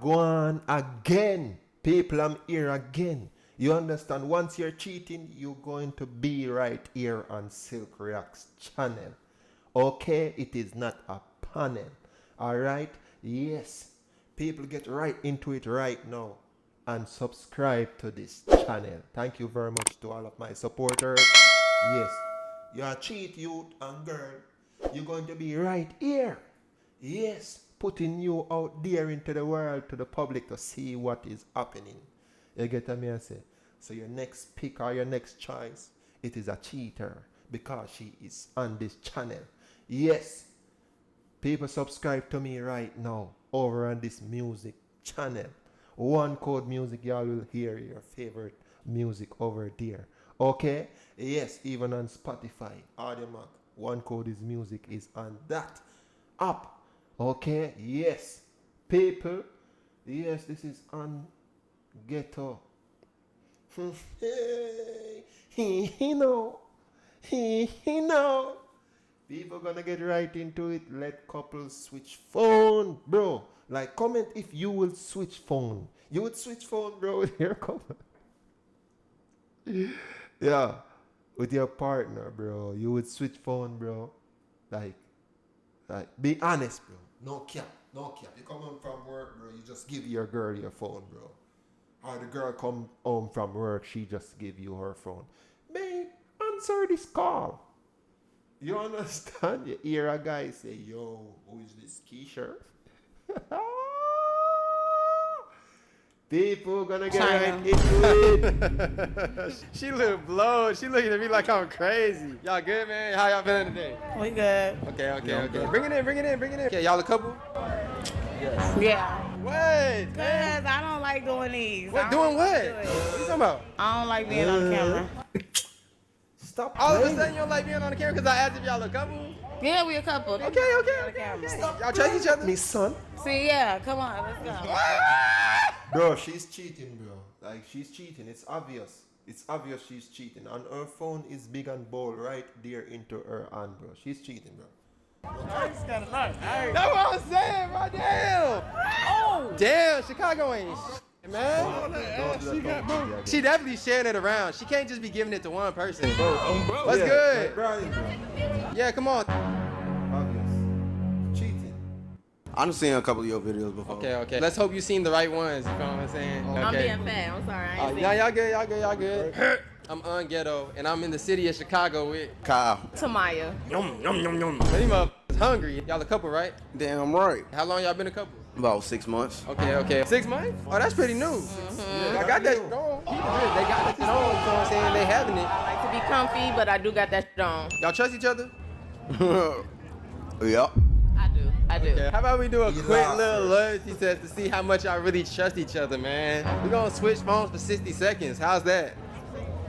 Wagwan again. People, I'm here again. You understand? Once you're cheating, you're going to be right here on Silk Reacts channel. Okay? It is not a panel. Alright? Yes. People get right into it right now. And subscribe to this channel. Thank you very much to all of my supporters. Yes. You're a cheat youth and girl. You're going to be right here. Yes. Putting you out there into the world, to the public, to see what is happening. You get what I say? So your next pick or your next choice, it is a cheater because she is on this channel. Yes. People subscribe to me right now over on this music channel. One Code Music, y'all will hear your favorite music over there. Okay? Yes, even on Spotify, Audiomack, One Code is Music is on that app. Okay? Yes. People, yes, this is on Ghetto. He know. He know. People gonna get right into it. Let couples switch phone, bro. Like, comment if you will switch phone. You would switch phone, bro, with your couple. Yeah, with your partner, bro. You would switch phone, bro. Like, be honest, bro. No cap, no cap. You come home from work, bro. You just give your girl your phone, bro. Or the girl come home from work, she just give you her phone. Babe, answer this call. You understand? You hear a guy say, yo, who is this Keisha? People gonna get right into it. She look blowed. She looking at me like I'm crazy. Y'all good, man? How y'all feeling today? We good. Okay. Bring it in. Okay, y'all a couple? Yes. Yeah. What? Because I don't like doing these. What? Doing what? What you talking about? I don't like being on camera. Stop. All of a sudden you don't like being on the camera because I asked if y'all a couple? Yeah, we a couple. Okay. Y'all trust each other? Me, son. See, yeah, come on, let's go. Bro, she's cheating, bro. Like, she's cheating. It's obvious. It's obvious she's cheating. And her phone is big and bold right there into her hand, bro. She's cheating, bro. That's what I'm saying, bro. Damn. Oh. Damn, Chicago ain't shit, man. She definitely sharing it around. She can't just be giving it to one person. Bro. What's good? Like, Yeah, come on. obvious. Cheating. I've seen a couple of your videos before. Okay. Let's hope you seen the right ones. You know what I'm saying? I'm being fat. I'm sorry. I ain't Y'all good. I'm on Ghetto, and I'm in the city of Chicago with Kyle. Tamaya. Yum. these motherfuckers hungry. Y'all a couple, right? Damn right. How long y'all been a couple? About 6 months. Okay. 6 months? Oh, that's pretty new. Yeah, I got that shit on. They got that shit on, you know what I'm saying? They having it. I like to be comfy, but I do got that shit on. Y'all trust each other? Yep. I do. Okay. How about we do a You quick lost little her. loyalty test to see how much y'all really trust each other, man? We're gonna switch phones for 60 seconds. How's that?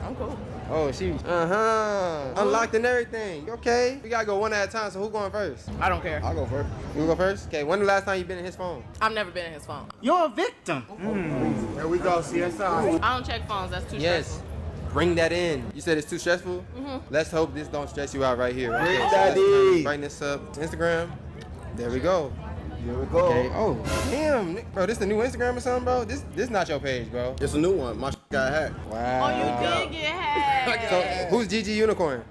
I'm cool. Oh, she unlocked and everything. Okay. We gotta go one at a time, so who going first? I don't care. I'll go first. You go first? Okay, when the last time you been in his phone? I've never been in his phone. You're a victim. There we go, CSI. I don't check phones. That's too stressful. Bring that in. You said it's too stressful? Let's hope this don't stress you out right here. Bring so that in. Bring this up to Instagram. There we go. Here we go. Okay. Oh, damn. Bro, this the new Instagram or something, bro? This not your page, bro. It's a new one. My got hacked. Wow. Oh, you did get hacked. So, who's GG Unicorn?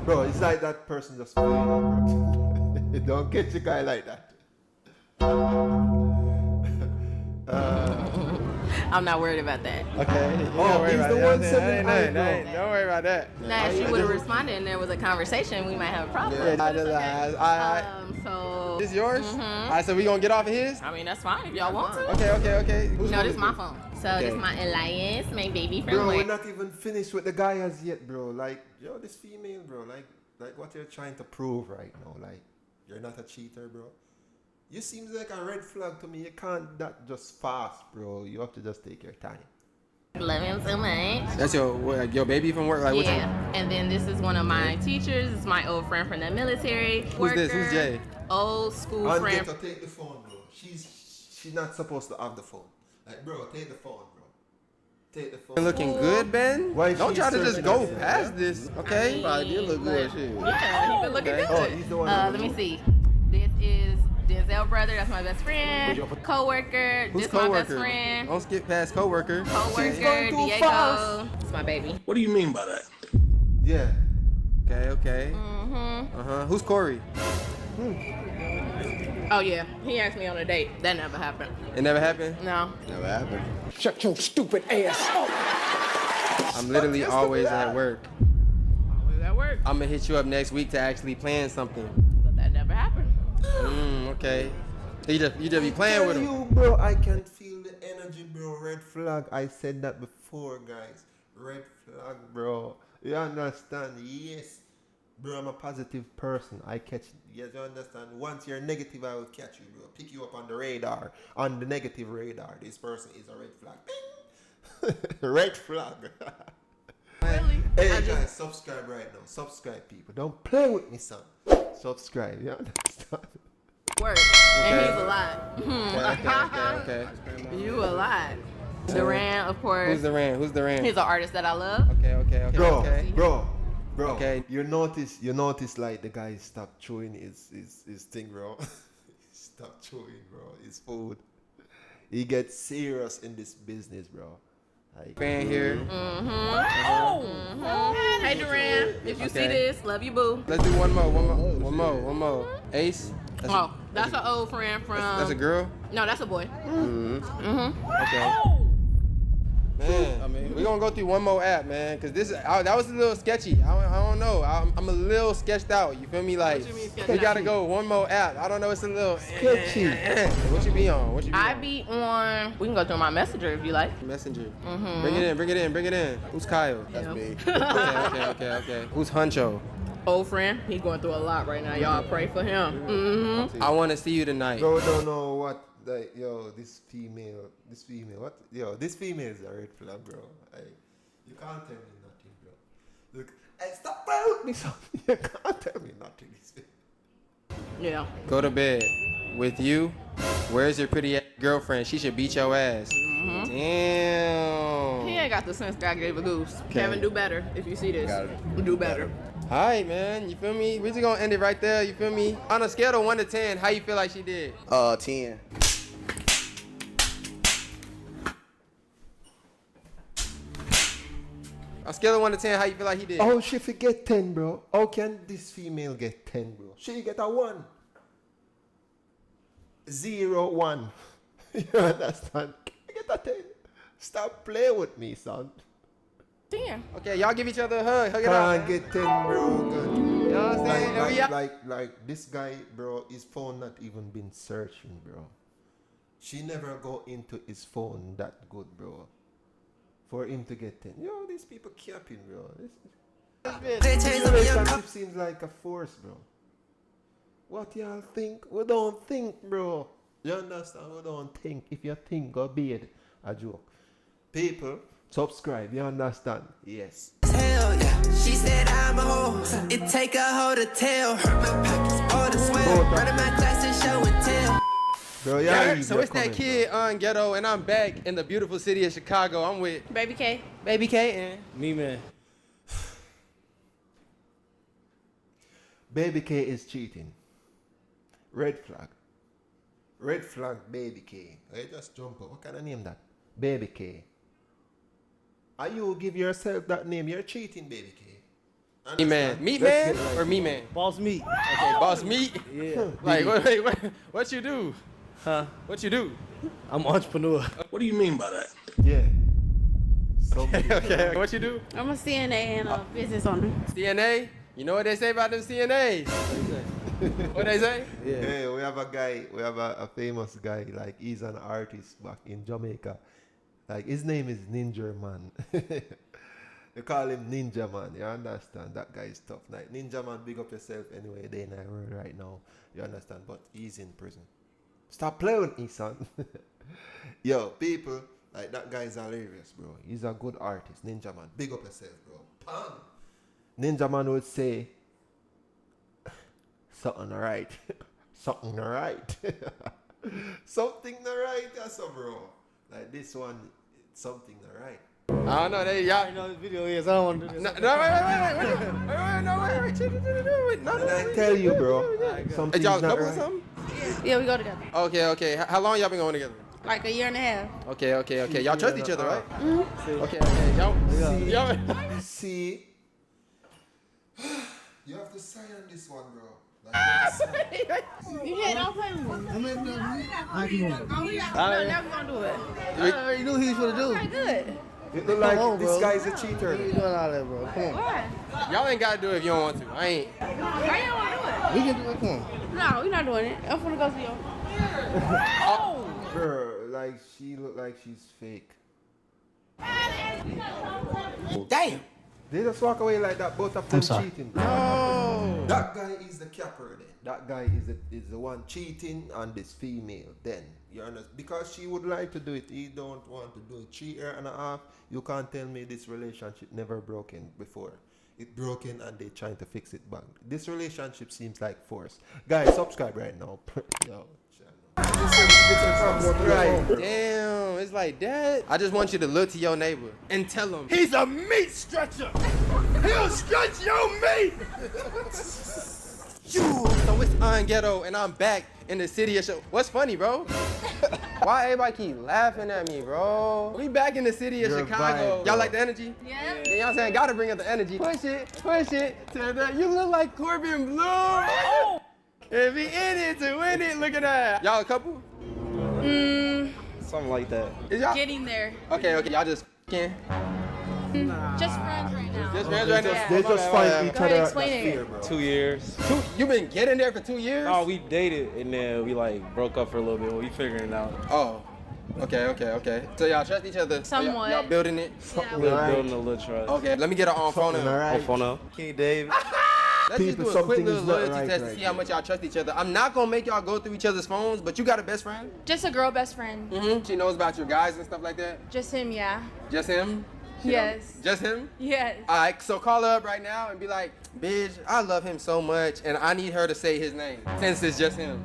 Bro, it's like that person just playing, bro. Don't get your guy like that. I'm not worried about that. Okay. He's the 179, bro. Don't worry about that. Now, if she would have responded and there was a conversation, we might have a problem. Yeah, But it's okay. I So. This yours? All right, so we gonna get off of his? I mean, that's fine if y'all want to. Okay. Who's No, this phone is my phone. So Okay. this is my alliance, my baby from Bro, we're work. not even finished with the guy as yet, bro. Like, yo, this female, bro. Like what you're trying to prove right now. Like, you're not a cheater, bro. You seems like a red flag to me. You can't that just fast, bro. You have to just take your time. Love him so much. That's your baby from work? Like, what Yeah, and then this is one of my teachers. It's my old friend from the military. Who's this? Who's Jay? Old school And friend. get to take the phone, bro. She's not supposed to have the phone. Like, bro, take the phone, bro. Take the phone. Looking good, Ben? Why Don't she try to just searching go herself, past yeah? this, okay? Probably did look good, shit. Yeah, he been looking Okay. good. Oh, he's the one. Let me see. This is Denzel brother. That's my best friend. Coworker. Who's This my best coworker? friend. Don't skip past coworker. Coworker. She's going too Diego. fast. It's my baby. What do you mean by that? Yeah. Okay. Mm-hmm. Who's Corey? Oh yeah, he asked me on a date. That never happened. It never happened? No. Never happened. Shut your stupid ass up. I'm literally always at work. Always at work. I'm gonna hit you up next week to actually plan something. But that never happened. Okay. You just be playing with him. You, bro, I can feel the energy, bro. Red flag. I said that before, guys. Red flag, bro. You understand? Yes. Bro, I'm a positive person. I catch. Yes, you understand? Once you're negative, I will catch you, bro. Pick you up on the radar. On the negative radar. This person is a red flag. Bing! Red flag. Really? Hey, I guys, subscribe right now. Subscribe, people. Don't play with me, son. Subscribe. You understand? work. And he's a lot. Okay. You a lot. Duran, of course. Who's Duran? He's an artist that I love. Okay. Bro. Okay. You notice like the guy stopped chewing his thing, bro. Stop chewing, bro. His food. He gets serious in this business, bro. Like, Fan here. Hey Duran, if you see this, love you, boo. Let's do one more. Ace. That's an old friend from. That's a girl. No, that's a boy. Okay. Man, we're gonna go through one more app, man, cause that was a little sketchy. I don't know. I'm a little sketched out. You feel me? Like, you mean sketched we gotta out? go one more app. I don't know. It's a little sketchy. What you be on? I be on. We can go through my messenger if you like. Messenger. Bring it in. Who's Kyle? That's me. Okay. Who's Huncho? Old friend. He's going through a lot right now. Y'all pray for him. I want to see you tonight. bro, don't know what. Like, this female, what? This female is a red flag, bro. You can't tell me nothing, bro. Look, hey, stop playing with me, son. You can't tell me nothing. Yeah. Go to bed with you. Where's your pretty ass girlfriend? She should beat your ass. Damn. He ain't got the sense God gave a goose. Kevin, do better if you see this. Do better. All right, man. You feel me? We're just gonna end it right there. You feel me? On a scale of 1 to 10, how you feel like she did? 10. On a scale of 1 to 10, how you feel like he did? Oh, she forget 10, bro. How can this female get 10, bro? She get a 1. 0, 1. You understand? I get a 10. Stop playing with me, son. Damn. Okay, y'all give each other a hug. Hug it out. Can't get 10, bro. God. You know what I'm saying? Like this guy, bro, his phone not even been searching, bro. She never go into his phone that good, bro. For him to get 10. These people capping, bro. This relationship seems like a force, bro. What y'all think? We don't think, bro. You understand? We don't think. If you think, go be it. A joke. People, subscribe. You understand? Yes. Hell yeah. She said I'm a hoe. It take a hoe to tell. Hurt my pockets, all the swell. Running my class and show and tell. Bro, Yeah, so it's that kid on Ghetto, and I'm back in the beautiful city of Chicago. I'm with Baby K. Baby K and Me, man. Baby K is cheating. Red flag. Red flag, Baby K. I just jump up. What kind of name that? Baby K. Are you give yourself that name? You're cheating, Baby K. Me man. Meat Let's man get right or me to man? Boss meat. Okay, boss meat. Yeah. Like, what you do? Huh? What you do? I'm an entrepreneur. What do you mean by that? Yeah. Somebody. Okay, what you do? I'm a CNA and a business owner. CNA? You know what they say about them CNAs? What they say? Yeah. Hey, we have a guy, a famous guy, like he's an artist back in Jamaica. Like his name is Ninja Man. They call him Ninja Man, you understand? That guy is tough. Like Ninja Man, big up yourself anyway, they in the world right now. You understand? But he's in prison. Stop playing with me, son. Yo, people, like that guy is hilarious, bro. He's a good artist, Ninja Man. Big up yourself, bro. Pan. Ninja Man would say, something right. Something right. Something right, that's a bro. Like this one, something right. I don't know. Y'all You know this video is. I don't want to do this. No, wait. No. I tell you, bro. Is Something's y'all a not couple or right. something? Yeah, we go together. Okay. How long y'all been going together? Like a year and a half. Okay. Y'all trust each other, right? Mm-hmm. Okay. Y'all. See, you have to sign on this one, bro. Like, you have to sign. You can't don't play with me. I can. No, never gonna do it. I already knew he was gonna do. Okay, good. It look like on, this bro. guy's a cheater. You doing all that, bro? Come on. Why? Y'all ain't gotta do it if you don't want to. I ain't. Why you don't wanna do it? We can do it. Come on. No, we're not doing it. I'm gonna go see you. Oh! Girl, like she look like she's fake. Damn. They just walk away like that, both of them cheating. No. That guy is the capper then. That guy is the one cheating on this female then. You understand? Because she would like to do it. He don't want to do it. 3 years and a half. You can't tell me this relationship never broken before. It broken and they trying to fix it back. This relationship seems like force. Guys, subscribe right now. Yo. Right. Damn, it's like that. I just want you to look to your neighbor and tell him he's a meat stretcher. He'll stretch your meat. So it's Ghetto, and I'm back in the city of What's funny, bro? Why everybody keep laughing at me, bro? We back in the city of Your Chicago. vibe, Y'all bro. like the energy? Yeah. Yeah, y'all saying gotta bring up the energy. Push it to the. You look like Corbin Blue. Oh. If he in it to win it, look at that. Y'all a couple? Something like that. Is y'all? Getting there. Okay, y'all just can. Just friends right now. Just friends right now. They just find each Go ahead, other at explain that it. fear, bro. 2 years. You been getting there for 2 years? Oh, we dated and then we like broke up for a little bit. We figuring it out. Oh. Okay. So y'all trust each other? Somewhat. Y'all building it? We're building a little trust. Okay, let me get her on phone Something now. alright. On phone now. King David. Let's just People, do a quick something little is not loyalty right test to right see how much y'all trust each other. I'm not gonna make y'all go through each other's phones, but you got a best friend? Just a girl best friend. Mm-hmm. She knows about your guys and stuff like that? Just him, yeah. Just him? She Yes. don't- Just him? Yes. Alright, so call her up right now and be like, bitch, I love him so much and I need her to say his name since it's just him.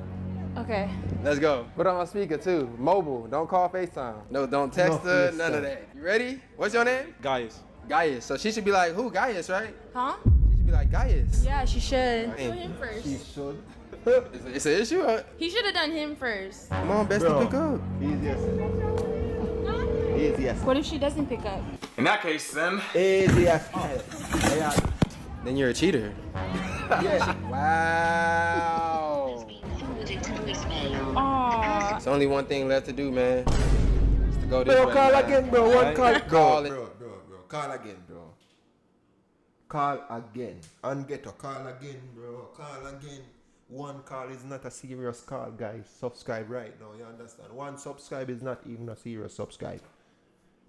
Okay. Let's go. Put on speaker too. Mobile. Don't call FaceTime. No, don't text No her. FaceTime. None of that. You ready? What's your name? Gaius. Gaius. So she should be like, who? Gaius, right? Huh? She should be like, Gaius. Yeah, she should. Hey. Do him first. She should. It's an issue? He should have done him first. Come on, best Bro. to pick up. Easiest. What if she doesn't pick up? In that case, then. Easiest. Then you're a cheater. Yeah. Wow. Aww. It's only one thing left to do, man. It's to go this Bro, way, call man. again, bro. One call. Call it. Bro. Call again, bro. Call again. And get a call again, bro. Call again. One call is not a serious call, guys. Subscribe right now, you understand? One subscribe is not even a serious subscribe.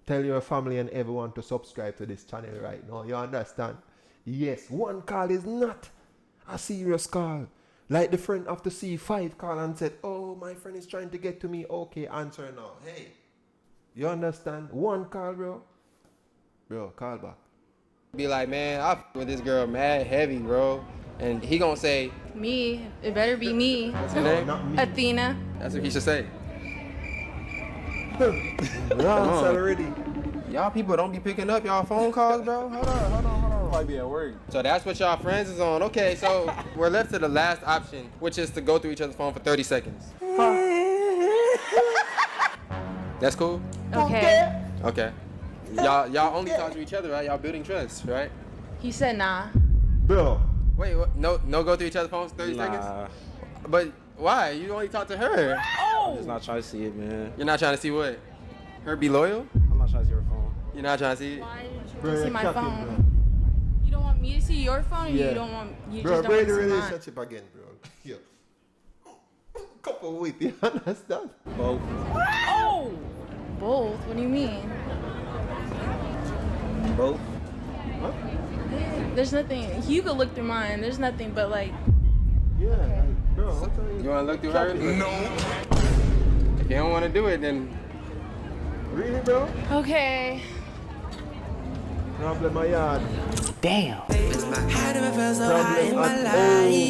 Tell your family and everyone to subscribe to this channel right now, you understand? Yes, one call is not a serious call. Like the friend after C5 call and said, oh, my friend is trying to get to me. Okay, answer now. Hey, you understand? One call, bro. Bro, call back. Be like, man, I f with this girl mad heavy, bro. And he gonna say, Me. It better be me. what's her name? Not me. Athena. That's what he should say. Wrong already. Y'all people don't be picking up y'all phone calls, bro. Hold on. Probably be at work. So that's what y'all friends is on. Okay, so we're left to the last option, which is to go through each other's phone for 30 seconds. That's cool? Okay. Okay. Y'all only talk to each other, right? Y'all building trust, right? He said nah. Bro, Wait, what? No go through each other's phones for 30 seconds? Nah, But why? You only talk to her. I'm just not trying to see it, man. You're not trying to see what? Her be loyal? I'm not trying to see her phone. You're not trying to see it? Why did you bro, want to see you're my capping, phone? You don't want me to see your phone, or Yeah. you don't want you bro, just don't break want the to see mine? relationship again, bro. Yo. Couple with you understand? Both. Oh, both. What do you mean? Both. There's nothing. You could look through mine. There's nothing but like. Yeah, like, bro, I'm telling You you. wanna look through her? No. If you don't wanna do it, then Really, bro? Okay. Problem my yard. I never felt so high in Problem my at home, life. guys.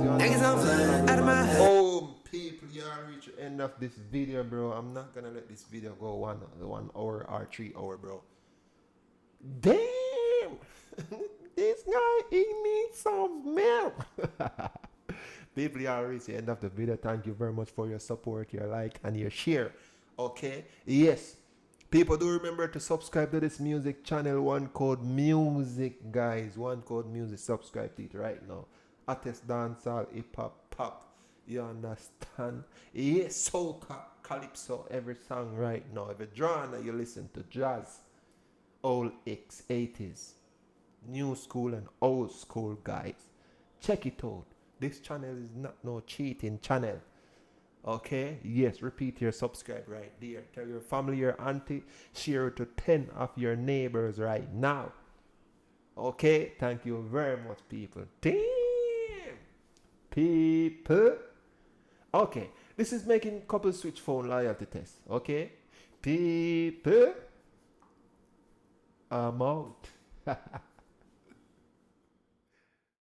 You Niggas don't understand? fly out of my head. Home, people, you are reach the end of this video, bro. I'm not gonna let this video go 1 hour or 3 hour, bro. Damn! This guy, he needs some milk. People, you are reaching the end of the video. Thank you very much for your support, your like, and your share. Okay? Yes. People, do remember to subscribe to this music channel. One code music, guys. One code music. Subscribe to it right now. Hottest dancehall, hip hop, pop. You understand? Yes, soca, calypso, every song right now. Every genre you listen to, jazz, old X, 80s, new school and old school, guys. Check it out. This channel is not no cheating channel. Okay? Yes, repeat your subscribe right there. Tell your family, your auntie, share it to 10 of your neighbors right now. Okay? Thank you very much, people. Damn! People. Okay, this is making couple switch phone loyalty test. Okay, people, I'm out.